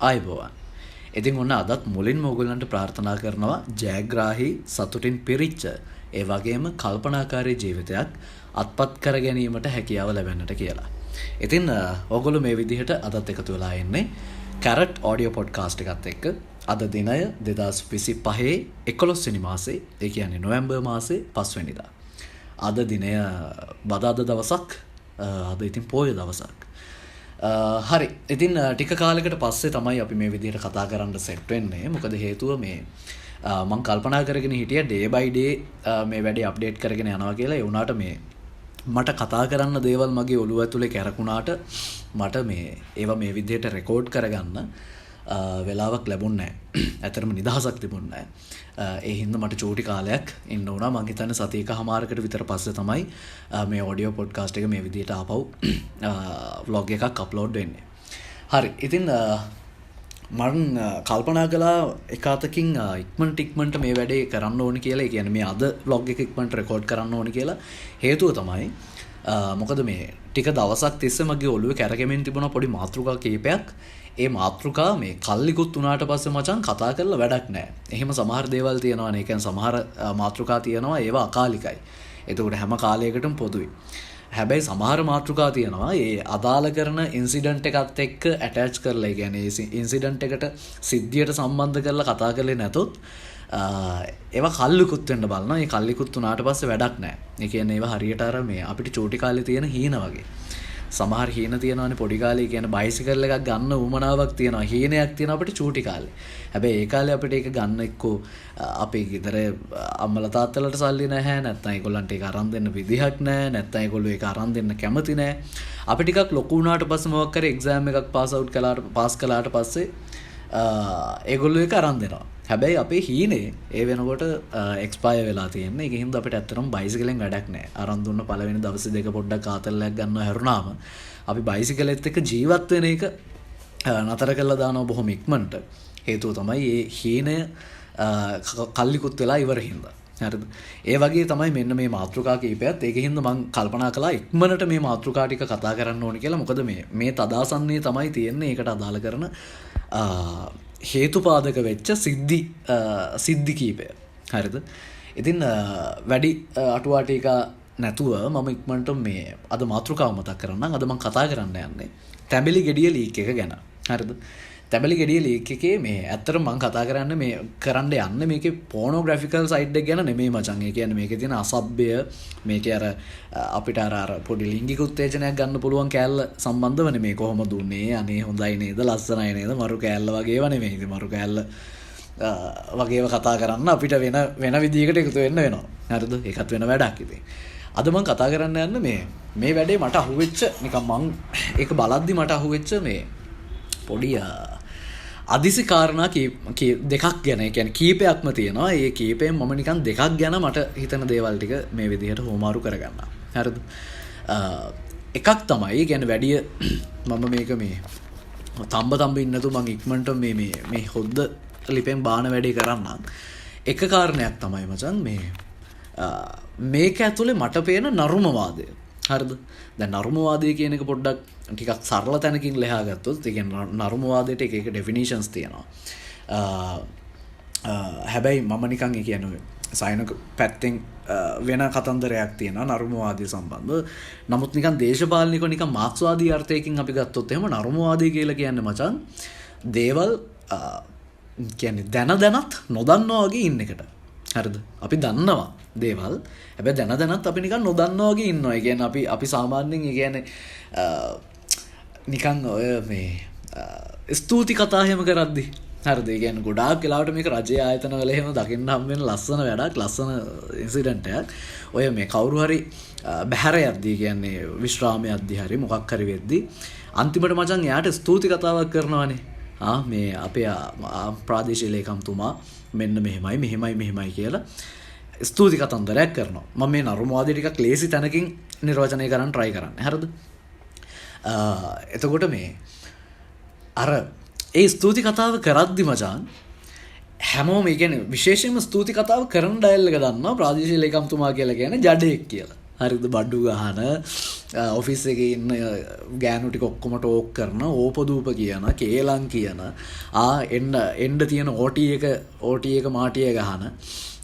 ආයුබෝවන්. ඉතින් ඔන්න අදත් මුලින්ම ඔයගොල්ලන්ට ප්‍රාර්ථනා කරනවා ජයග්‍රාහී සතුටින් පිරිච්ච ඒ වගේම කල්පනාකාරී ජීවිතයක් අත්පත් කර ගැනීමට හැකියාව ලැබෙන්නට කියලා. ඉතින් ඔයගොල්ලෝ මේ විදිහට අදත් එකතු වෙලා ඉන්නේ කැරට් ඔඩියෝ පොඩ්කාස්ට් එකත් එක්ක. අද දිනය 2025 11 වෙනි මාසේ, ඒ කියන්නේ නොවැම්බර් මාසේ 5 වෙනිදා. අද දිනය බදාදා දවසක්. අද ඉතින් පොය දවසක්. හරි. ඉතින් ටික කාලයකට පස්සේ තමයි අපි මේ විදිහට කතා කරන්න සෙට් වෙන්නේ. මොකද හේතුව මේ මම කල්පනා කරගෙන හිටියා ඩේ බයි ඩේ මේ වැඩේ අප්ඩේට් කරගෙන යනවා කියලා. ඒ වුණාට මේ මට කතා කරන්න දේවල් මගේ ඔළුව ඇතුලේ කැරකුණාට මට මේ ඒවා මේ විදිහට රෙකෝඩ් කරගන්න වෙලාවක් ලැබුණේ නැහැ. ඇත්තටම නිදහසක් තිබුණේ නැහැ. ඒ හින්දා මට චූටි කාලයක් ඉන්න වුණා. මං හිතන්නේ සතියකමාරකට විතර පස්සේ තමයි මේ ඔඩියෝ පොඩ්කාස්ට් එක මේ විදිහට ආපහු vlog එකක් අප්ලෝඩ් වෙන්නේ. හරි. ඉතින් මම කල්පනා කළා එක අතකින් ඉක්මනට මේ වැඩේ කරන්න ඕනේ කියලා. ඒ කියන්නේ මේ අද vlog එක ඉක්මනට රෙකෝඩ් කරන්න ඕනේ කියලා. හේතුව තමයි මොකද මේ ටික දවසක් තිස්සේ මගේ ඔළුවේ කැරකෙමින් තිබුණා පොඩි මාතෘකා කීපයක්. ඒ මාතෘකා මේ කල්ලිකුත් උනාට පස්සේ මචං කතා කරලා වැඩක් නැහැ. එහෙම සමහර දේවල් තියෙනවා නේ. කියන්නේ සමහර මාතෘකා තියෙනවා ඒවා අකාලිකයි. එතකොට හැම කාලයකටම පොදුයි. හැබැයි සමහර මාතෘකා තියෙනවා ඒ අදාළ කරන ඉන්සිඩන්ට් එකත් එක්ක ඇටච් කරලා, ඒ කියන්නේ ඉන්සිඩන්ට් එකට සිද්ධියට සම්බන්ධ කරලා කතා කරලේ නැතොත් ඒවා කල්ලිකුත් වෙන්න බලනවා. ඒ කල්ලිකුත් උනාට පස්සේ වැඩක් නැහැ. ඒ කියන්නේ ඒවා හරියට අර මේ අපිට චූටි කාලේ තියෙන හීන වගේ. සමහර හීන තියෙනවානේ පොඩි කාලේ. කියන්නේ බයිසිකල් එකක් ගන්න උවමනාවක් තියෙනවා. හීනයක් තියෙනවා අපිට චූටි කාලේ. හැබැයි ඒ කාලේ අපිට ඒක ගන්න එක්කෝ අපේ ගෙදර අම්මලා තාත්තලාට සල්ලි නැහැ. නැත්නම් ඒගොල්ලන්ට ඒක අරන් දෙන්න විදිහක් නැහැ. නැත්නම් ඒගොල්ලෝ ඒක අරන් දෙන්න කැමති නැහැ. අපි ටිකක් ලොකු වුණාට පස්සේ මොකක් කරේ එක්සෑම් එකක් පාස් කළාට පස්සේ ඒගොල්ලෝ ඒක අරන් දෙනවා. හැබැයි අපේ හීනේ ඒ වෙනකොට එක්ස්පයර් වෙලා තියෙන්නේ. ඒක හින්දා අපිට ඇත්තටම බයිසිකලෙන් වැඩක් නැහැ. අරන් දුන්න පළවෙනි දවසේ දෙක පොඩ්ඩක් ආතල්ලයක් ගන්නවා හැරුණාම අපි බයිසිකලෙත් එක්ක ජීවත් වෙන එක නතර කරලා දානවා බොහොම ඉක්මනට. හේතුව තමයි මේ හීනය කල්ලිකුත් වෙලා ඉවර හින්දා. හරිද? ඒ වගේ තමයි මෙන්න මේ මාතෘකා කීපයත්. ඒක හින්දා මම කල්පනා කළා ඉක්මනට මේ මාතෘකා ටික කතා කරන්න ඕනේ කියලා. මොකද මේ තදාසන්නේ තමයි තියෙන්නේ ඒකට අදාළ කරන හේතුපාදක වෙච්ච සිද්ධි කීපය. හරිද? ඉතින් වැඩි අටුවා ටික නැතුව මම ඉක්මනට මේ අද මාතෘකාව මතක් කරන්නම්. අද මම කතා කරන්න යන්නේ තැඹිලි ගෙඩිය ලීක් එක ගැන. හරිද? තැඹිලි ගෙඩිය ලීක් එකේ මේ ඇත්තටම මම කතා කරන්නේ මේ කරන්න යන්නේ මේකේ පෝනෝග්‍රැෆිකල් සයිඩ් එක ගැන නෙමෙයි මචං. ඒ කියන්නේ මේකේ තියෙන අසභ්‍ය, මේකේ අර අපිට අර පොඩි ලිංගික උත්තේජනයක් ගන්න පුළුවන් කෑල්ල සම්බන්ධව නෙමෙයි. කොහොමද උන්නේ? අනේ හොඳයි නේද? ලස්සනයි නේද? මරු කෑල්ල වගේව නෙමෙයි. ඉතින් මරු කෑල්ල වගේව කතා කරන්න අපිට වෙන විදිහකට එකතු වෙන්න වෙනවා. හරිද? ඒකත් වෙන වැඩක් ඉතින්. අද මම කතා කරන්න යන්නේ මේ වැඩේ මට අහුවෙච්ච නිකන් මං ඒක බලද්දි මට අහුවෙච්ච මේ පොඩි අදිසි කාරණා දෙකක් ගැන. ඒ කියන්නේ කීපයක්ම තියෙනවා. ඒ කීපයෙන් මම නිකන් දෙකක් ගැන මට හිතන දේවල් ටික මේ විදිහට හොමාරු කරගන්නවා. හරිද? එකක් තමයි කියන්නේ වැඩි මම මේක මේ තඹ ඉන්නතු මං ඉක්මනට මේ හොද්ද ලිපෙන් බාන වැඩේ කරන්නම්. එක කාරණයක් තමයි මචං මේක ඇතුලේ මට පේන නරුමවාදය. හරිද? දැන් නරුමවාදය කියන එක පොඩ්ඩක් ටිකක් සරල තැනකින් ලෙහා ගත්තොත් ඒ කියන්නේ නරුමවාදයට එක ඩෙෆිනිෂන්ස් තියෙනවා. හැබැයි මම නිකන් ඒ කියන්නේ සයිනික පැත්තෙන් වෙන කතන්දරයක් තියෙනවා නරුමවාදය සම්බන්ධව. නමුත් නිකන් දේශපාලනිකව නිකන් මාක්ස්වාදී අර්ථයකින් අපි ගත්තොත් එහෙම නරුමවාදය කියලා කියන්නේ මචං දේවල් කියන්නේ දැනත් නොදන්නවා වගේ ඉන්න එකට. හරිද? අපි දන්නවා දේවල්. හැබැයි දැනත් අපි නිකන් නොදන්නවා වගේ ඉන්නවා. ඒ කියන්නේ අපි සාමාන්‍යයෙන් ඒ කියන්නේ නිකන් ඔය මේ ස්තුති කතා එහෙම කරද්දි. හරිද? ඒ කියන්නේ ගොඩාක් වෙලාවට මේක රජයේ ආයතන වල එහෙම දකින්න හම් වෙන ලස්සන වැඩක්, ලස්සන ඉන්සිඩන්ට් එකක්. ඔය මේ කවුරු හරි බැහැර යද්දී කියන්නේ විශ්‍රාමයක්දී හරි මොකක් හරි වෙද්දී අන්තිමට මචං එයාට ස්තුති කතාවක් කරනවානේ. මේ අපේ ප්‍රාදේශීය ලේකම්තුමා මෙන්න මෙහෙමයි කියලා ස්තුති කතන්දරයක් කරනවා. මම මේ නරුමවාදී ටිකක් ලේසි තැනකින් නිර්වචනය කරන්න try කරන්නේ. හරිද? එතකොට මේ අර ඒ ස්තුති කතාව කරද්දි මචං හැමෝම කියන්නේ විශේෂයෙන්ම ස්තුති කතාව කරන ඩයල් එක දන්නවා ප්‍රාදේශීය ලේකම්තුමා කියලා කියන්නේ ජඩේක් කියලා. හරිද? බඩු ගහන ඔෆිස් එකේ ඉන්න ගෑනු ටික ඔක්කොම ටෝක් කරන ඕපදූප කියන කේලම් කියන එන්න තියෙන ඕටි එක මාටිය ගහන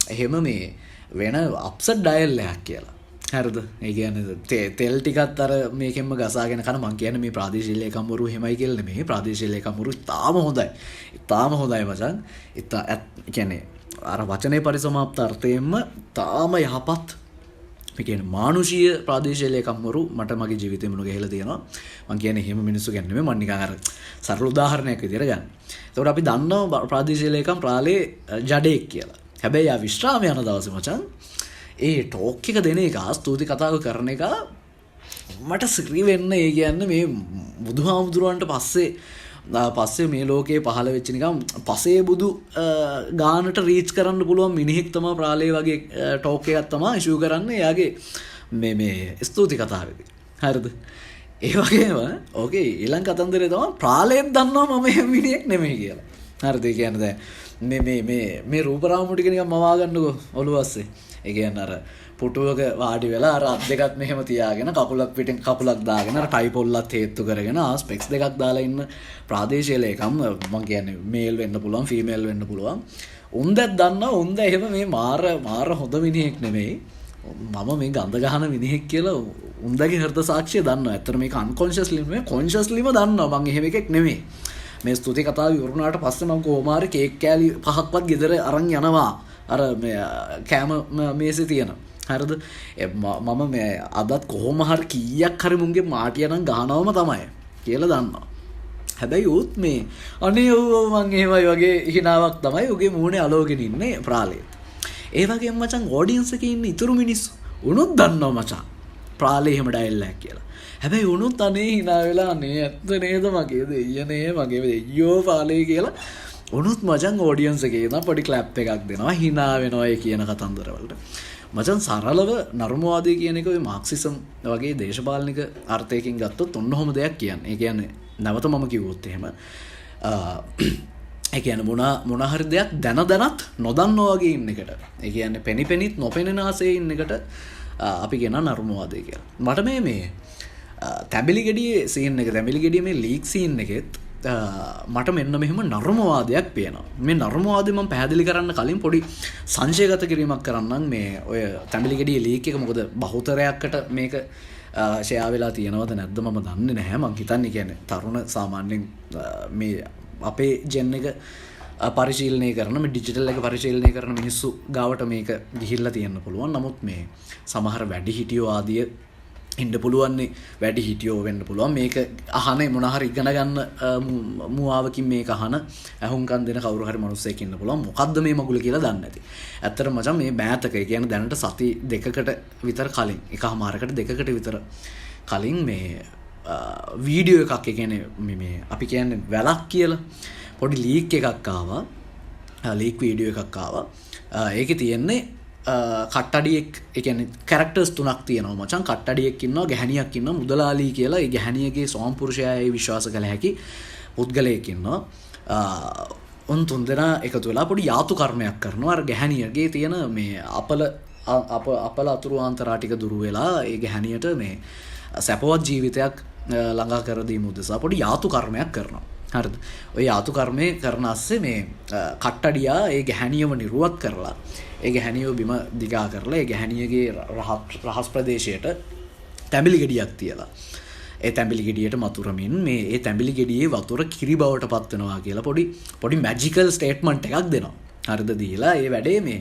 එහෙම මේ වෙන අප්සෙට් ඩයල් එකක් කියලා. හරිද? ඒ කියන්නේ තෙල් ටිකත් අර මේකෙන්ම ගසාගෙන කන මං කියන්නේ මේ ප්‍රාදේශීය ලේකම්වරු එහෙමයි කියලා නෙමෙයි. ප්‍රාදේශීය ලේකම්වරු තාම හොඳයි. තාම හොඳයි මචං. කියන්නේ අර වචනේ පරිසමාප්ත අර්ථයෙන්ම තාම යහපත් මේ කියන්නේ මානුෂීය ප්‍රාදේශීය ලේකම්වරු මට මගේ ජීවිතේ මුණ ගැහිලා තියෙනවා. මං කියන්නේ එහෙම මිනිස්සු ගැන නෙමෙයි. මං නිකන් අර සරල උදාහරණයක් විදියට ගන්න. ඒකට අපි දන්නවා ප්‍රාදේශීය ලේකම් ප්‍රාලේ ජඩේක් කියලා. හැබැයි ආ විශ්‍රාම යන දවසේ මචං ඒ ටෝක් එක දෙන එක ස්තුති කතාව කරන එක මට සිරි වෙන්න ඒ කියන්නේ මේ බුදුහාමුදුරුවන්ට පස්සේ මේ ලෝකේ පහළ වෙච්ච නිකම් පසේ බුදු ගානට රීච් කරන්න පුළුවන් මිනිහෙක් තමයි ප්‍රාලේ වගේ ටෝක් එකක් තමයි ඉෂුව කරන්නේ එයාගේ මේ ස්තුති කතාවේදී. හරිද? ඒ වගේම ඕකේ ඊළඟ කතන්දරේ තමයි ප්‍රාලේත් දන්නවා මම එහෙම මිනිහෙක් නෙමෙයි කියලා. හරිද? ඒ කියන්නේ දැන් මේ රූපරාමු ටික නිකන් මවා ගන්නකො ඔළුව අස්සේ. ඒ කියන්නේ අර පුටුවක වාඩි වෙලා අර අත් දෙකත් මෙහෙම තියාගෙන කකුලක් පිටින් කකුලක් දාගෙන අර ටයි පොල්ලත් හේතු කරගෙන ස්පෙක්ස් දෙකක් දාලා ඉන්න ප්‍රාදේශීය ලේකම් මම කියන්නේ මේල් වෙන්න පුළුවන් ෆීමේල් වෙන්න පුළුවන්. උන්දත් දන්නවා උන්ද එහෙම මේ මාර හොඳ මිනිහෙක් නෙමෙයි. මම මේ ගඳ ගහන මිනිහෙක් කියලා උන්දගේ හෘද සාක්ෂිය දන්නවා. ඇත්තට මේක අන්කොන්ෂස්ලි නෙමෙයි කොන්ෂස්ලිම දන්නවා මං එහෙම එකෙක් නෙමෙයි. මේ ස්තුති කතාව ඉවරුනාට පස්සේ මම කොහොම හරි කේක් කෑලි 5ක්වත් ගෙදර අරන් යනවා. අර මේ කෑම මේසේ තියෙන. හරිද? මම මේ අදත් කොහොම හරි කීයක් හරි මුන්ගේ මාටිය නම් ගහනවම තමයි කියලා දන්නවා. හැබැයි උත් මේ අනේ ඔව් මං එහෙමයි වගේ හිනාවක් තමයි උගේ මූණේ අලෝගෙන ඉන්නේ ප්‍රාලේත්. ඒ වගේම මචං ඔඩියන්ස් එකේ ඉන්න ඉතුරු මිනිස්සු උනුත් දන්නවා මචං ප්‍රාලේ එහෙම ඩයලොග් කියලා. හැබැයි උනුත් අනේ hina වෙලා අනේ ඇත්ත නේද මගේ දෙයියනේ මගේ දෙයියෝ ප්‍රාලේ කියලා උනුත් මචං ඔඩියන්ස් එකේ ඉඳන් පොඩි ක්ලැප් එකක් දෙනවා hina වෙනවා ඒ කියන කතන්දර වලට. මචං සරලව නර්මවාදී කියන එක ඔය මාක්සිසම් වගේ දේශපාලනික අර්ථයකින් ගත්තොත් ඔන්නෝම දෙයක් කියන්නේ. ඒ කියන්නේ නැවත මම කිව්වොත් එහෙම ඒ කියන්නේ මොන හරි දෙයක් දැනත් නොදන්නා වගේ ඉන්න එකට. ඒ කියන්නේ පෙනිපෙනිත් නොපෙනෙන ආසේ ඉන්න එකට අපි කියන නර්මවාදී කියලා. මට මේ තැඹිලි ගෙඩියේ සීන් එක තැඹිලි ගෙඩියේ මේ ලීක් සීන් එකෙත් මට මෙන්න මෙහෙම නර්මවාදයක් පේනවා. මේ නර්මවාදය මම පැහැදිලි කරන්න කලින් පොඩි සංශයගත කිරීමක් කරන්නම්. මේ ඔය තැඹිලි ගෙඩියේ ලීක් එක මොකද බහුතරයකට මේක ෂෙයා වෙලා තියෙනවද නැද්ද මම දන්නේ නැහැ. මං හිතන්නේ කියන්නේ තරුණ සාමාන්‍යයෙන් මේ අපේ ජෙන් එක පරිශීලනය කරන මේ ඩිජිටල් එක පරිශීලනය කරන මිනිස්සු ගාවට මේක ගිහිල්ලා තියෙන්න පුළුවන්. නමුත් මේ සමහර වැඩිහිටියෝ ආදිය ඉන්න පුළුවන්නේ වැඩිහිටියෝ වෙන්න පුළුවන්. මේක අහන්නේ මොන හරි ඉගෙන ගන්න මුවාවකින් මේක අහන අහුම්කම් දෙන කවුරු හරි මිනිස්සෙක් ඉන්න පුළුවන්. මොකද්ද මේ මගුල කියලා දන්නේ නැති. ඇත්තට මචං මේ මෑතක ඒ කියන්නේ දැනට සති දෙකකට විතර කලින් එකමාරකට දෙකකට විතර කලින් මේ වීඩියෝ එකක් ඒ කියන්නේ මේ අපි කියන්නේ වැලක් කියලා පොඩි ලීක් එකක් ආවා. ලීක් වීඩියෝ එකක් ආවා. ඒකේ තියෙන්නේ කට්ටඩියෙක් ඒ කියන්නේ කැරක්ටර්ස් තුනක් තියෙනවා මචං. කට්ටඩියෙක් ඉන්නවා ගැහණියක් ඉන්නවා මුදලාලි කියලා. ඒ ගැහණියගේ සෝම්පුරුෂයා ඒ විශ්වාස කළ හැකි පුද්ගලයෙක් ඉන්නවා. උන් තුන්දෙනා එකතු වෙලා පොඩි යාතු කර්මයක් කරනවා. අර ගැහණියගේ තියෙන මේ අපල අතුරු ආන්තරා ටික දුරු වෙලා ඒ ගැහණියට මේ සැපවත් ජීවිතයක් ළඟා කර දීම උදෙසා පොඩි යාතු කර්මයක් කරනවා. හරිද? ඔය යාතු කර්මය කරන අස්සේ මේ කට්ටඩියා ඒ ගැහණියව නිරුවත් කරලා ඒ ගැහණියව බිම දිගා කරලා ඒ ගැහණියගේ රහස් ප්‍රදේශයට තැඹිලි ගෙඩියක් තියලා ඒ තැඹිලි ගෙඩියට මතුරමින් මේ ඒ තැඹිලි ගෙඩියේ වතුර කිරි බවට පත් වෙනවා කියලා පොඩි මැජිකල් ස්ටේට්මන්ට් එකක් දෙනවා. හරිද? දීලා ඒ වැඩේ මේ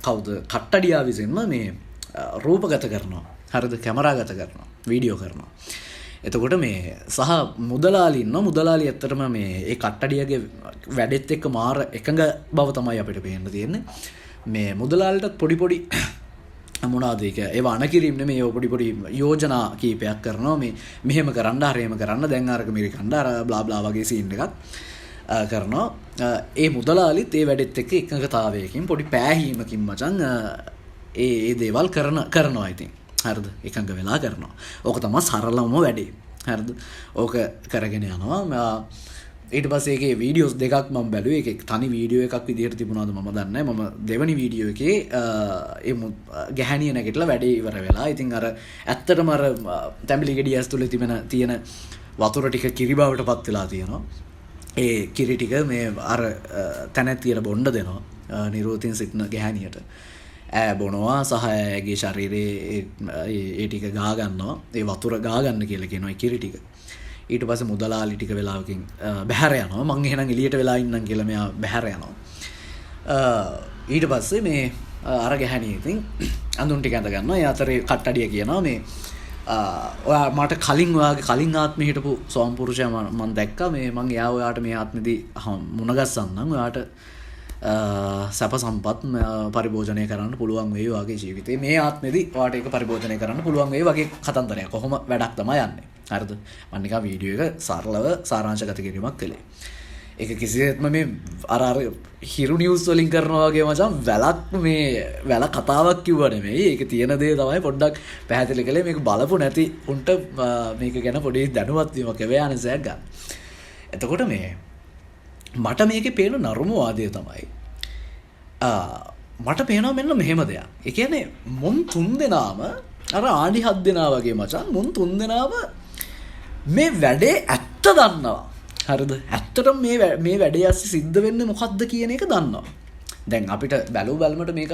කවුද කට්ටඩියා විසින්ම මේ රූපගත කරනවා. හරිද? කැමරාගත කරනවා. වීඩියෝ කරනවා. එතකොට මේ සහ මුදලාලි ඉන්නවා. මුදලාලි ඇත්තටම මේ ඒ කට්ටඩියගේ වැඩෙත් එක්ක මාර එකඟ බව තමයි අපිට පේන්න තියෙන්නේ. මේ මුදලාලිටත් පොඩි මොනවාද ඒක ඒව අනකිරීම නෙමෙයි. ඒ පොඩි යෝජනා කීපයක් කරනවා. මේ මෙහෙම කරන්න හරියම කරන්න දැන් අරක මිරිකන්න අර බ්ලා බ්ලා වගේ සීන් එකක් කරනවා. ඒ මුදලාලිත් ඒ වැඩෙත් එක්ක එකඟතාවයකින් පොඩි පෑහීමකින් මචං ඒ දේවල් කරනවා ඉතින්. හරිද? එකඟ වෙලා කරනවා. ඕක තමයි සරලම වැඩේ. හරිද? ඕක කරගෙන යනවා. ඊට පස්සේ ඒකේ වීඩියෝස් දෙකක් මම බැලුවේ. එකක් තනි වීඩියෝ එකක් විදිහට තිබුණාද මම දන්නේ නැහැ. මම දෙවෙනි වීඩියෝ එකේ ඒ ගැහණිය නැගිටලා වැඩේ ඉවර වෙලා. ඉතින් අර ඇත්තටම අර තැඹිලි ගෙඩිය ඇතුලේ තියෙන වතුර ටික කිරි බවට පත් වෙලා තියෙනවා. ඒ කිරි ටික මේ අර තැනැත්තියට බොන්න දෙනවා. නිරෝධින් සිටින ගැහණියට. ඈ බොනවා සහ ඇගේ ශරීරයේ ඒ ටික ගා ගන්නවා. ඒ වතුර ගා ගන්න කියලා කියනවා ඒ කිරි ටික. ඊට පස්සේ මුදලාලි ටික වෙලාවකින් බැහැර යනවා. මං එහෙනම් එළියට වෙලා ඉන්නම් කියලා මෙයා බැහැර යනවා. ඊට පස්සේ මේ අර ගැහණිය ඉතින් අඳුන් ටික ඇඳ ගන්නවා. ඒ අතරේ කට්ටඩිය කියනවා මේ ඔයා මට කලින් ඔයාගේ කලින් ආත්මෙ හිටපු සෝම් පුරුෂයා මම දැක්කා. මේ මං එයා ඔයාට මේ ආත්මෙදී මුණ ගස්සන්නම්. ඔයාට සැප සම්පත් පරිභෝජනය කරන්න පුළුවන් වෙයි ඔයාගේ ජීවිතේ. මේ ආත්මෙදී ඔයාට ඒක පරිභෝජනය කරන්න පුළුවන් වෙයි වගේ කතන්දරයක්. කොහොම වැඩක් තමයි යන්නේ. හරිද? මම නිකන් වීඩියෝ එක සරලව සාරාංශගත කිරීමක් කළේ. ඒක කිසිසේත්ම මේ අර හිරු නිවුස් වලින් කරනවා වගේ මචං වැල කතාවක් කිව්ව නෙමෙයි. ඒක තියෙන දේ තමයි පොඩ්ඩක් පැහැදිලි කළේ. මේක බලපු නැති උන්ට මේක ගැන පොඩි දැනුවත් වීමක් අවෑනසයක් ගන්න. එතකොට මට මේකේ පේන නරුම වාදය තමයි මට පේනවා මෙන්න මෙහෙම දෙයක්. ඒ කියන්නේ මුන් තුන් දෙනාම අර ආඩි හත් දෙනා වගේ මචං මුන් තුන් දෙනාම මේ වැඩේ ඇත්ත දන්නවා. හරිද? ඇත්තටම මේ වැඩේ ඇස්සේ සිද්ධ වෙන්නේ මොකද්ද කියන එක දන්නවා. දැන් අපිට බැලුවල්මට මේක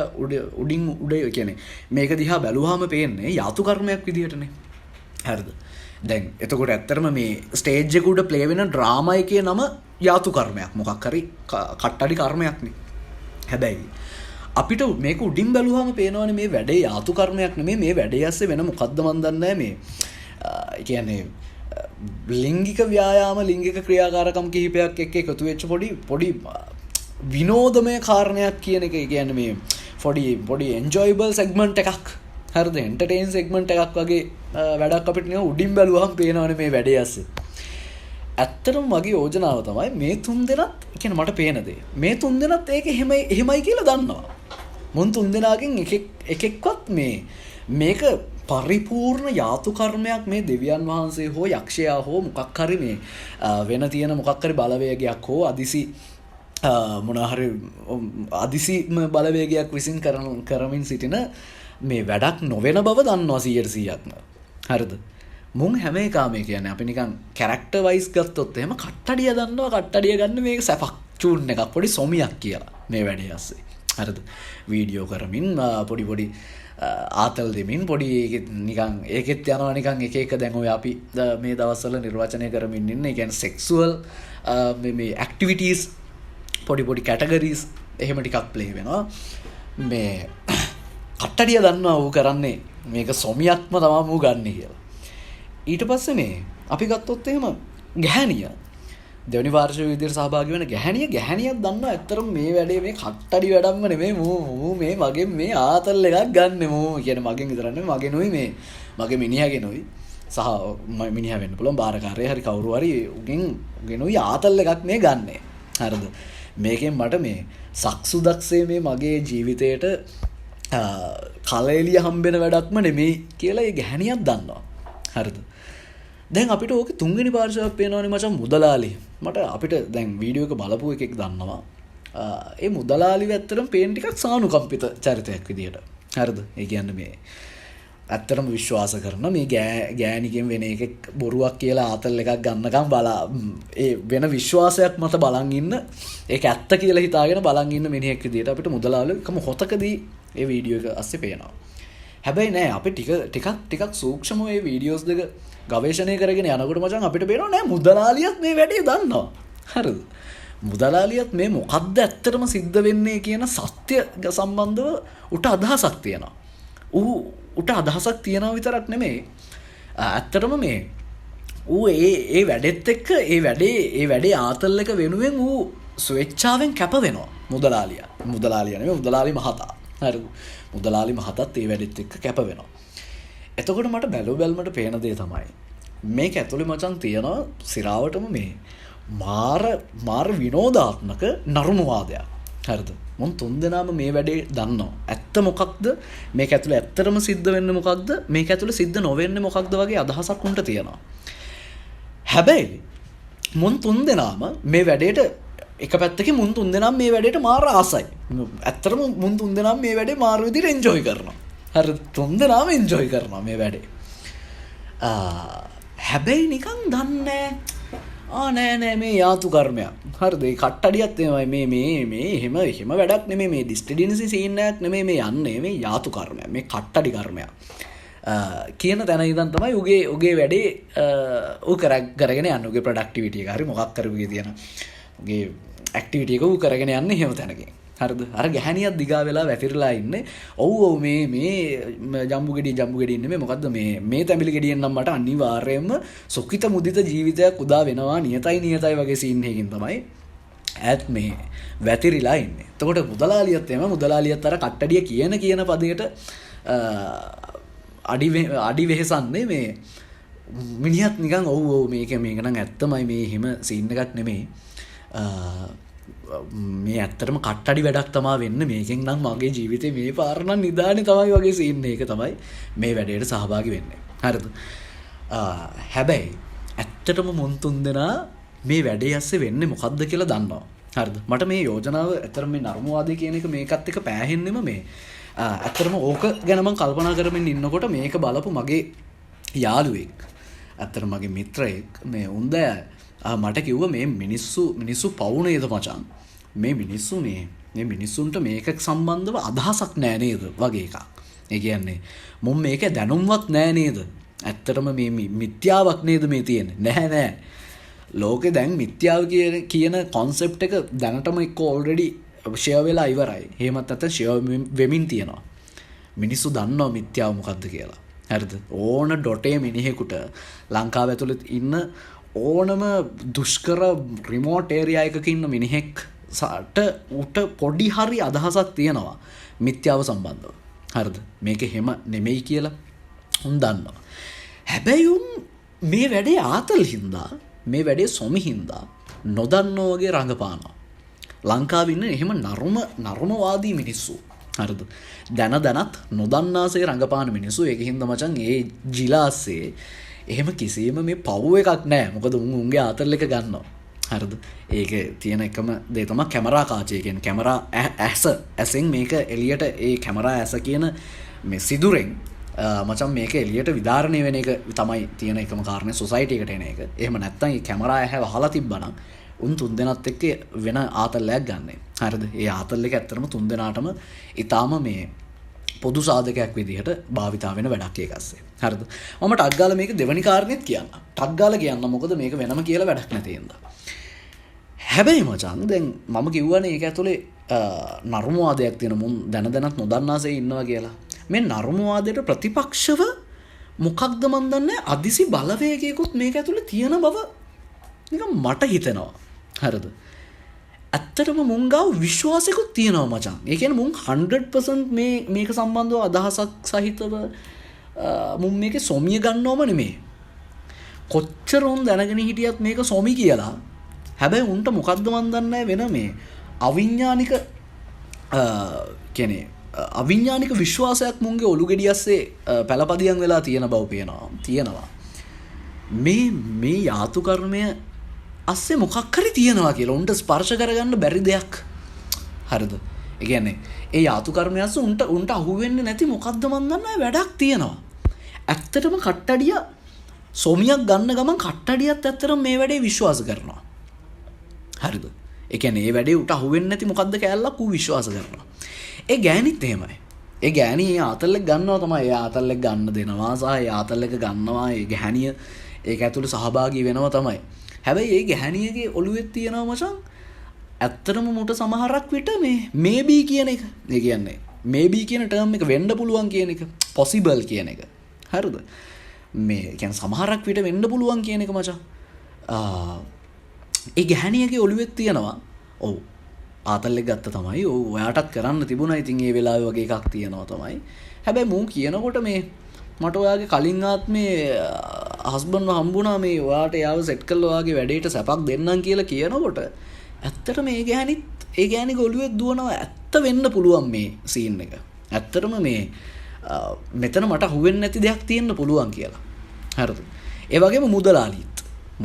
උඩින් කියන්නේ මේක දිහා බැලුවාම පේන්නේ යාතු කර්මයක් විදිහටනේ. හරිද? දැන් එතකොට ඇත්තටම මේ ස්ටේජ් එක උඩ ප්ලේ වෙන ඩ්‍රාමා එකේ නම යාතු කර්මයක්. මොකක් හරි කට්ටඩි කර්මයක්නේ. හැබැයි අපිට මේක උඩින් බැලුවාම පේනවනේ මේ වැඩේ යාතු කර්මයක් නෙමෙයි. මේ වැඩේ ඇස්සේ වෙන මොකද්ද මන් දන්නේ මේ කියන්නේ ලිංගික ව්‍යායාම ලිංගික ක්‍රියාකාරකම් කිහිපයක් එක්ක එකතු වෙච්ච පොඩි විනෝදමය කාරණයක් කියන එක. කියන්නේ මේ පොඩි enjoyable segment එකක්. හරිද? entertain segment එකක් වගේ වැඩක් අපිට නිකන් උඩින් බැලුවහම පේනවනේ මේ වැඩේ ඇස්සේ. ඇත්තටම මගේ යෝජනාව තමයි මේ තුන් දෙනාත් කියන්නේ මට පේන දේ. මේ තුන් දෙනාත් ඒක එහෙමයි කියලා දන්නවා. මුන් තුන් දෙනාගෙන් එකෙක්වත් මේක පරිපූර්ණ යාතු කර්මයක් මේ දෙවියන් වහන්සේ හෝ යක්ෂයා හෝ මොකක් හරි මේ වෙන තියෙන මොකක් හරි බලවේගයක් හෝ අදිසි බලවේගයක් විසින් කරමින් සිටින මේ වැඩක් නොවන බව දන්නවා 100%ක්ම. හරිද? මුන් හැම එකම කියන්නේ අපි නිකන් කැරක්ටර් වයිස් ගත්තොත් එහෙම කට්ටඩිය දන්නවා. කට්ටඩිය ගන්න මේක සැපක් චූන් එකක් පොඩි සොමියක් කියලා මේ වැඩේ ඇස්සේ. හරිද? වීඩියෝ කරමින් පොඩි ආතල් දෙමින් පොඩි නිකන් ඒකෙත් යනවා නිකන් එක දැන් ඔය අපි මේ දවස්වල නිර්වචනය කරමින් ඉන්නේ. ඒ කියන්නේ සෙක්සුවල් මේ ඇක්ටිවිටීස් පොඩි කැටගරීස් එහෙම ටිකක් ප්ලේ වෙනවා. මේ කට්ටඩිය දන්නවා ඌ කරන්නේ මේක සොමියක්ම තමයි ඌ ගන්න කියලා. ඊට පස්සේ අපි ගත්තොත් එහෙම ගැහණිය දෙවනි වාර්ෂික විදියට සහභාගී වෙන ගැහණියක් දන්නවා ඇත්තටම මේ වැඩේ මේ කට්ටඩි වැඩක්ම නෙමෙයි. මූ මේ මගෙන් මේ ආතල් එකක් ගන්න. මූ කියන්නේ මගෙන් විතරක් නෙමෙයි මගෙනුයි මේ මගේ මිනිහගෙනුයි සහ මිනිහා වෙන්න පුළුවන් බාරකාරය හරි කවුරු හරි උගෙනුයි ආතල් එකක් මේ ගන්නෙ. හරිද? මේකෙන් මට මේ සක්සුදක්සේ මේ මගේ ජීවිතේට කලෙලිය හම්බෙන වැඩක්ම නෙමෙයි කියලා ඒ ගැහණියක් දන්නවා. හරිද? දැන් අපිට ඕකේ තුන්වෙනි පාර්ශවයක් පේනවනේ මචං මුදලාලි. අපිට දැන් වීඩියෝ එක බලපුව එකෙක් දන්නවා. ඒ මුදලාලිව ඇත්තටම පේන ටිකක් සානුකම්පිත චරිතයක් විදියට. හරිද? ඒ කියන්නේ මේ ඇත්තටම විශ්වාස කරන මේ ගෑණිකෙන් වෙන එකෙක් බොරුවක් කියලා ආතල් එකක් ගන්නකම් ඒ වෙන විශ්වාසයක් මත බලන් ඉන්න ඒක ඇත්ත කියලා හිතාගෙන බලන් ඉන්න මිනිහෙක් විදියට අපිට මුදලාලි කම හොතකදී ඒ වීඩියෝ එක අස්සේ පේනවා. හැබැයි නෑ අපි ටිකක් සූක්ෂමව මේ වීඩියෝස් දෙක ගවේෂණය කරගෙන යනකොට මචං අපිට පේනවා නෑ මුදලාලියත් මේ වැඩේ දන්නවා. හරිද? මුදලාලියත් මේ මොකද්ද ඇත්තටම සිද්ධ වෙන්නේ කියන සත්‍ය සම්බන්ධව උට අදහසක් තියෙනවා. උට අදහසක් තියෙනවා විතරක් නෙමෙයි. ඇත්තටම ඌ ඒ වැඩෙත් එක්ක ඒ වැඩේ ආතල් එක වෙනුවෙන් ඌ ස්වේච්ඡාවෙන් කැප වෙනවා. මුදලාලියා නෙමෙයි මුදලාලි මහතා. හරිද? මුදලාලි මහතත් ඒ වැඩෙත් එක්ක කැප වෙනවා. එතකොට මට බැලුවල්මට පේන දේ තමයි මේක ඇතුලේ මචං තියෙනවා සිරාවටම මේ මාර විනෝදාත්මක නරුමවාදයක්. හරිද? මොන් තුන් දෙනාම මේ වැඩේ දන්නවා. ඇත්ත මොකක්ද? මේක ඇතුලේ ඇත්තටම සිද්ධ වෙන්නේ මොකක්ද? මේක ඇතුලේ සිද්ධ නොවෙන්නේ මොකක්ද වගේ අදහසක් උන්ට තියෙනවා. හැබැයි මුන් තුන් දෙනාම මේ වැඩේට එක පැත්තකින් මුන් තුන් දෙනාම මේ වැඩේට මාර ආසයි. ඇත්තටම මුන් තුන් දෙනාම මේ වැඩේ මාර විදිහට එන්ජොයි කරනවා. හරිද? තුන් දෙනාම එන්ජොයි කරනවා මේ වැඩේ. හැබැයි නිකන් දන්නේ නෑ මේ යාතු කර්මයක්. හරිද? ඒ කට්ටඩියත් මේ එහෙම වැඩක් නෙමෙයි. මේ ඩිස්ටඩියන්සි සීන් එකක් නෙමෙයි මේ යන්නේ. මේ යාතු කර්මයක්. මේ කට්ටඩි කර්මයක්. කියන තැන ඉඳන් තමයි උගේ වැඩේ ඌ කරගෙන යන්නේ. උගේ ප්‍රොඩක්ටිවිටි එක හරි මොකක් කරුවේ තියෙන. උගේ ඇක්ටිවිටි එක ඌ කරගෙන යන්නේ එහෙම තැනකින්. හරිද? අර ගැහණියක් දිගා වෙලා වැතිරලා ඉන්නේ. ඔව් මේ ජම්බු ගෙඩිය ඉන්නේ මේ මොකද්ද මේ තැඹිලි ගෙඩියෙන් නම් මට අනිවාර්යයෙන්ම සුඛිත මුදිත ජීවිතයක් උදා වෙනවා නියතයි වගේ සීන් එකකින් තමයි ඈත් මේ වැතිරිලා ඉන්නේ. එතකොට මුදලාලියත් අර කට්ටඩිය කියන පදයට අඩි වෙහසන්නේ මේ මිනිහත් නිකන් ඔව් මේක නම් ඇත්තමයි මේ හිම සීන් එකක් නෙමෙයි. මේ ඇත්තටම කට්ටඩි වැඩක් තමා වෙන්න මේකෙන් නම් මගේ ජීවිතේ මේ පාර නම් නිදානේ තමයි වගේ සීන් එක තමයි මේ වැඩේට සහභාගී වෙන්නේ. හරිද? හැබැයි ඇත්තටම මුන් තුන් දෙනා මේ වැඩේ ඇස්සේ වෙන්නේ මොකද්ද කියලා දන්නවා. හරිද? මට මේ යෝජනාව ඇත්තටම මේ නර්මවාදී කියන එක මේකත් එක්ක පෑහෙන්නෙම මේ ඇත්තටම ඕක ගැන මම කල්පනා කරමින් ඉන්නකොට මේක බලපු මගේ යාළුවෙක් ඇත්තටම මගේ මිත්‍රයෙක් මේ උන්ද මට කිව්වා මේ මිනිස්සු පවු නේද මචං මේ මිනිස්සුන්ට මේක සම්බන්ධව අදහසක් නෑ නේද වගේ එකක්. ඒ කියන්නේ මොම් මේක දැනුම්වත් නෑ නේද? ඇත්තටම මේ මිත්‍යාවක් නේද මේ තියෙන්නේ? නෑ. ලෝකේ දැන් මිත්‍යාව කියන concept එක දැනටම එක්ක already ෂෙයා වෙලා ඉවරයි. එහෙමත් නැත්නම් ෂෙයා වෙමින් තියෙනවා. මිනිස්සු දන්නවා මිත්‍යාව මොකද්ද කියලා. හරිද? ඕන ඩොටේ මිනිහෙකුට ලංකාව ඇතුළේ ඉන්න ඕනම දුෂ්කර රිමෝට් ඒරියා එකක ඉන්න මිනිහෙක් උට පොඩි හරි අදහසක් තියෙනවා මිත්‍යාව සම්බන්ධව. හරිද? මේක හැම නෙමෙයි කියලා උන් දන්නවා. හැබැයි උන් මේ වැඩේ ආතල් හින්දා මේ වැඩේ සොමි හින්දා නොදන්නෝ වගේ රඟපානවා. ලංකාවේ ඉන්න එහෙම නරුමවාදී මිනිස්සු. හරිද? දැනත් නොදන්නාසේ රඟපාන මිනිස්සු. ඒක හින්දා මචං ඒ ජිලාස්සේ එහෙම කිසිම මේ පව් එකක් නැහැ. මොකද උන්ගේ ආතල් එක ගන්නවා. හරිද? ඒකේ තියෙන එකම දේ තමයි කැමරා කාචය කියන්නේ. කැමරා ඇසෙන් මේක එළියට ඒ කැමරා ඇස කියන මේ සිදුරෙන් මචං මේක එළියට විදාරණය වෙන එක තමයි තියෙන එකම කාරණේ සොසයිටි එකට එන එක. එහෙම නැත්නම් මේ කැමරා ඇහැ වහලා තිබ්බනම් උන් තුන් දෙනාත් එක්ක වෙන ආතල්ලයක් ගන්න. හරිද? ඒ ආතල් එක ඇත්තටම තුන් දෙනාටම ඊටාම මේ පොදු සාධකයක් විදිහට භාවිතා වෙන වැඩක් ඒකස්සේ. හරිද? මම ටක් ගාලා මේක දෙවනි කාරණේත් කියන්න. ටක් ගාලා කියන්න මොකද මේක වෙනම කියලා වැඩක් නැති හින්දා. හැබැයි මචං දැන් මම කිව්වනේ ඒක ඇතුලේ නර්මවාදයක් තියෙන මුන් දැනත් නොදන්නාසේ ඉන්නවා කියලා. මේ නර්මවාදයට ප්‍රතිපක්ෂව මොකක්ද මන් දන්නේ අදිසි බලවේගයකුත් මේක ඇතුලේ තියෙන බව නිකන් මට හිතෙනවා. හරිද? ඇත්තටම මුන් ගාව විශ්වාසයකුත් තියෙනවා මචං. ඒ කියන්නේ මුන් 100% මේක සම්බන්ධව අදහසක් සහිතව මුන් මේකේ සොමිය ගන්නවම නෙමෙයි. කොච්චර උන් දැනගෙන හිටියත් මේක සොමි කියලා. හැබැයි උන්ට මොකද්ද මන් දන්නේ වෙන මේ අවිඥානික කියන්නේ අවිඥානික විශ්වාසයක් මුන්ගේ ඔලු ගෙඩියස්සේ පළපදියම් වෙලා තියෙන බව තියෙනවා. මේ යාතු කර්මය අස්සේ මොකක් හරි තියෙනවා කියලා උන්ට ස්පර්ශ කරගන්න බැරි දෙයක්. හරිද? ඒ කියන්නේ ඒ යාතු කර්මය අස්සේ උන්ට අහුවෙන්නේ නැති මොකද්ද මන් දන්නේ වැඩක් තියෙනවා. ඇත්තටම කට්ටඩිය සොමියක් ගන්න ගමන් කට්ටඩියත් ඇත්තටම මේ වැඩේ විශ්වාස කරනවා. හරිද? ඒ කියන්නේ මේ වැඩේ උට අහුවෙන්නේ නැති මොකද්ද කැලලක් ඌ විශ්වාස කරනවා. ඒ ගෑනිත් එහෙමයි. ඒ ගෑණි ඒ ආතල්ලෙක් ගන්නවා තමයි. ඒ ආතල්ලෙක් ගන්න දෙනවා සහ ඒ ආතල්ලෙක් ගන්නවා. ඒ ගැහණිය ඒක ඇතුළේ සහභාගී වෙනවා තමයි. හැබැයි ඒ ගැහණියගේ ඔළුවේ තියෙනවා මචං ඇත්තටම මුට සමහරක් විට මේ මේබී කියන එක. ඒ කියන්නේ මේබී කියන ටර්ම් එක වෙන්න පුළුවන් කියන එක. possible කියන එක. හරිද? මේ කියන්නේ සමහරක් විට වෙන්න පුළුවන් කියන එක මචං. ඒ ගැහණියගේ ඔළුවේ තියෙනවා. ඔව්. ආතල්ලෙක් ගත්ත තමයි. ඔව් ඔයාටත් කරන්න තිබුණා. ඉතින් ඒ වෙලාවේ වගේ එකක් තියෙනවා තමයි. හැබැයි මූ කියනකොට මේ මට ඔයාගේ කලින් ආත්මේ හස්බන්ඩ්ව හම්බුණා මේ ඔයාට යාව සෙට් කරලා ඔයාගේ වැඩේට සැපක් දෙන්නම් කියලා කියනකොට ඇත්තටම මේ ගෑණිගේ ඔළුවේ දුවනවා ඇත්ත වෙන්න පුළුවන් මේ සීන් එක. ඇත්තටම මේ මෙතන මට අහුවෙන්නේ නැති දෙයක් තියෙන්න පුළුවන් කියලා. හරිද? ඒ වගේම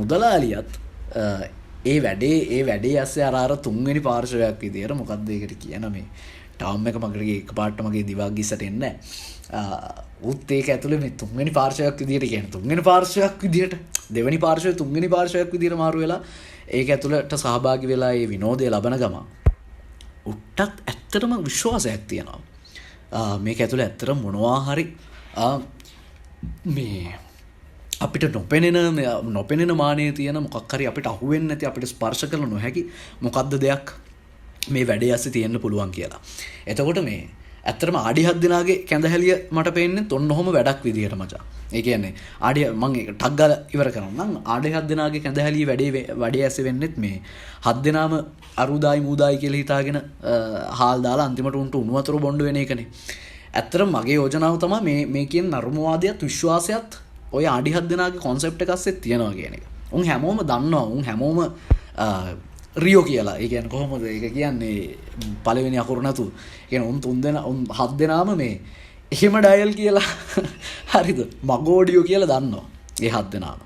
මුදලාලියත් ඒ වැඩේ ඇස්සේ අර තුන්වෙනි පාර්ශවයක් විදියට මොකක්ද ඒකට කියන මේ ටවම් එක මගේ එකපාරට මගේ දිවක් ගිස්සට එන්නේ උත් ඒක ඇතුළේ මේ තුන්වෙනි පාර්ශවයක් විදියට කියන්නේ තුන්වෙනි පාර්ශවයක් විදියට දෙවෙනි පාර්ශවය තුන්වෙනි පාර්ශවයක් විදියට මාරු වෙලා ඒක ඇතුළට සහභාගී වෙලා ඒ විනෝදය ලබන ගම උට්ටත් ඇත්තටම විශ්වාසයක් තියෙනවා මේක ඇතුළේ ඇත්තටම මොනවා හරි මේ අපිට නොපෙනෙන මානයේ තියෙන මොකක් හරි අපිට අහුවෙන්නේ නැති අපිට ස්පර්ශ කළ නොහැකි මොකද්ද දෙයක් මේ වැඩේ ඇස්සේ තියෙන්න පුළුවන් කියලා. එතකොට මේ ඇත්තටම ආඩි 7 දිනාගේ කැඳහැලිය මට පේන්නේ ඔන්නෝම වැඩක් විදියට මචං. ඒ කියන්නේ ආඩි මම ඒක ටක් ගාලා ඉවර කරනවා නම් ආඩි 7 දිනාගේ කැඳහැලිය වැඩේ ඇස්සේ වෙන්නෙත් මේ 7 දිනාම අරුදායි මූදායි කියලා හිතාගෙන හාල් දාලා අන්තිමට උන්ට උණු වතුර බොණ්ඩ වෙන එකනේ. ඇත්තටම මගේ යෝජනාව තමයි මේ කියන නර්මවාදයත් විශ්වාසයත් ඔය ආඩි 7 දිනාගේ කොන්සෙප්ට් එක ඇස්සේ තියනවා කියන එක. උන් හැමෝම දන්නවා උන් හැමෝම රියෝ කියලා. ඒ කියන්නේ කොහොමද ඒක කියන්නේ පළවෙනි අකුරු නැතු. ඒ කියන්නේ උන් 7 දෙනාම මේ එහෙම ඩයල් කියලා හරිද? මගෝඩියෝ කියලා දන්නවා. ඒ 7 දෙනාම.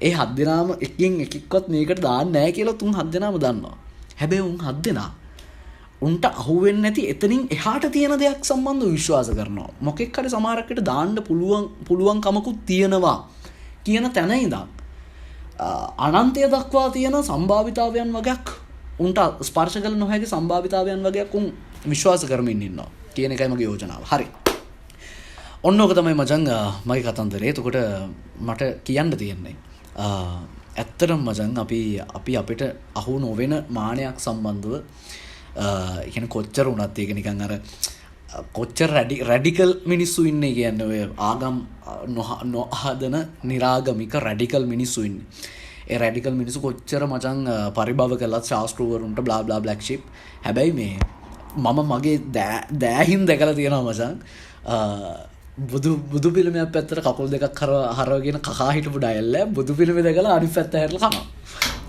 ඒ 7 දෙනාම එකින් එකෙක්වත් මේකට දාන්නේ නැහැ කියලා තුන් 7 දෙනාම දන්නවා. හැබැයි උන් 7 දෙනා උන්ට අහුවෙන්නේ නැති එතනින් එහාට තියෙන දෙයක් සම්බන්ධව විශ්වාස කරනවා. මොකෙක් හරි සමහරකට දාන්න පුළුවන් කමකුත් තියෙනවා කියන තැන ඉඳන් අනන්තය දක්වා තියෙන සම්භාවිතාවයන් වගේක් උන්ට ස්පර්ශ කළ නොහැකි සම්භාවිතාවයන් වගේක් උන් විශ්වාස කරමින් ඉන්නවා කියන එකයි මගේ යෝජනාව. හරි. ඔන්න ඕක තමයි මචං මගේ කතන්දරේ. එතකොට මට කියන්න තියෙන්නේ ඇත්තටම මචං අපි අපිට අහු නොවන මානයක් සම්බන්ධව කියන්නේ කොච්චර වුණත් ඒක නිකන් අර කොච්චර රැඩිකල් මිනිස්සු ඉන්නේ කියන්නේ ඔය ආගම් නොහදන නිරාගමික රැඩිකල් මිනිස්සු ඉන්නේ. ඒ රැඩිකල් මිනිස්සු කොච්චර මචං පරිභව කළත් ශාස්ත්‍රවරුන්ට බ්ලා බ්ලා බ්ලැක් ෂිප්. හැබැයි මේ මම මගේ දෑහින් දැකලා තියෙනවා මචං බුදු පිළිමයක් පැත්තට කකුල් දෙකක් හරවගෙන කකා හිටපු ඩයල් බුදු පිළිමේ දැකලා අනිත් පැත්ත හැරලා කනවා.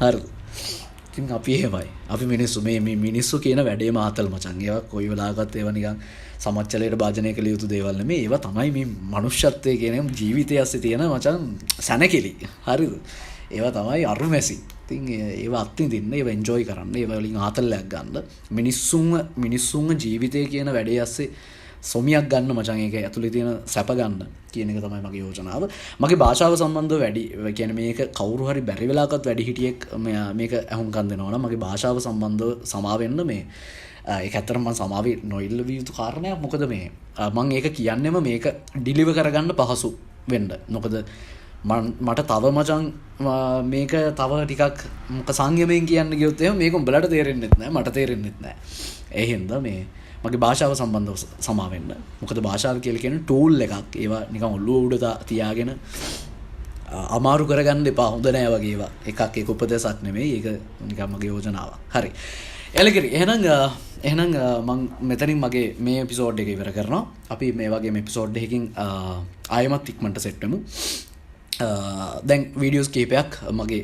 හරිද? ඉතින් අපි එහෙමයි. අපි මිනිස්සු මේ මිනිස්සු කියන වැඩේ මාතල් මචං. ඒවා කොයි වෙලාවකත් ඒවා නිකන් සමච්චලයට භාජනය කළ යුතු දේවල් නෙමෙයි. ඒවා තමයි මේ මනුෂ්‍යත්වයේ කියන ජීවිතය ඇස්සේ තියෙන මචං සැනකෙලි. හරිද? ඒවා තමයි අරුමැසි. ඉතින් ඒවා අත්විඳින්න, ඒවා එන්ජොයි කරන්න, ඒවා වලින් ආතල්ලයක් ගන්න. මිනිස්සුන්ව ජීවිතය කියන වැඩේ ඇස්සේ සොමියක් ගන්න මචං. ඒක ඇතුලේ තියෙන සැප ගන්න කියන එක තමයි මගේ යෝජනාව. මගේ භාෂාව සම්බන්ධව වැඩි කියන්නේ මේක කවුරු හරි බැරි වෙලාවකත් වැඩි හිටියෙක් මේක අහුම්කම් දෙනවා නම් මගේ භාෂාව සම්බන්ධව සමා වෙන්න මේ ඒක ඇත්තටම මම සමාවෙ නොඉල්ල විය යුතු කාරණයක්. මොකද මේ මම ඒක කියන්නෙම මේක ඩිලිවර් කරගන්න පහසු වෙන්න. මොකද මට තව මචං මේක තව ටිකක් මොක සංයමයෙන් කියන්න ගියොත් එහෙම මේක උඹලට තේරෙන්නෙත් නැහැ මට තේරෙන්නෙත් නැහැ. ඒ හින්දා මේ මගේ භාෂාව සම්බන්ධව සමා වෙන්න. මොකද භාෂාව කියලා කියන්නේ ටූල් එකක්. ඒවා නිකන් ඔළුව උඩ තියාගෙන අමාරු කරගන්න එපා. හොඳ නෑ වගේ ඒවා. එකක් ඒක උපදේශක් නෙමෙයි. ඒක නිකන් මගේ යෝජනාවක්. හරි. එලකිරි. එහෙනම් මම මෙතනින් මගේ මේ එපිසෝඩ් එක ඉවර කරනවා. අපි මේ වගේම එපිසෝඩ් එකකින් ආයෙමත් ඉක්මනට සෙට් වෙමු. දැන් වීඩියෝස් කීපයක් මගේ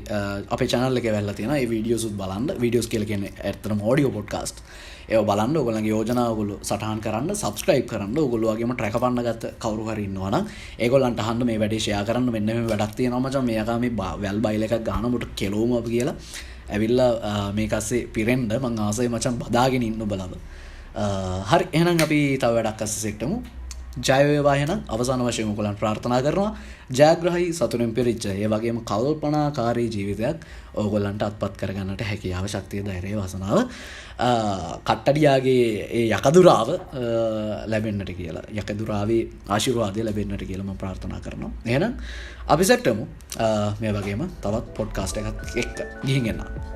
අපේ channel එකේ වැල්ලා තියෙනවා. ඒ වීඩියෝස් උත් බලන්න. වීඩියෝස් කියලා කියන්නේ ඇත්තටම ඔඩියෝ පොඩ්කාස්ට්. ඒව බලන්න. ඔයගොල්ලන්ගේ යෝජනා ඔයගොල්ලෝ සටහන් කරන්න, subscribe කරන්න. ඔයගොල්ලෝ වගේම track අපන්න ගත්ත කවුරු හරි ඉන්නවා නම් ඒගොල්ලන්ට අහන්න මේ වැඩේ share කරන්න. මෙන්න මේ වැඩක් තියෙනවා මචං. මේකා මේ වැල් බයිල් එකක් ගන්න මුට කෙලවමු අපි කියලා. ඇවිල්ලා මේක අස්සේ පිරෙන්න මං ආසයි මචං බදාගෙන ඉන්න බලව. හරි. එහෙනම් අපි තව වැඩක් අස්සේ සෙට්ටමු. ජය වේවා. එහෙනම් අවසාන වශයෙන් ඔයගොල්ලන් ප්‍රාර්ථනා කරනවා ජයග්‍රහී සතුටින් පිරිච්ච ඒ වගේම කල්පනාකාරී ජීවිතයක් ඕගොල්ලන්ට අත්පත් කරගන්නට හැකියාව, ශක්තිය, ධෛර්යය, වාසනාව කට්ටඩියාගේ ඒ යකදුරාව ලැබෙන්නට කියලා, යකදුරාවේ ආශිර්වාදය ලැබෙන්නට කියලා මම ප්‍රාර්ථනා කරනවා. එහෙනම් අපි සෙට්ටමු මේ වගේම තවත් පොඩ්කාස්ට් එකක් එක්ක ගිහින් එන්න.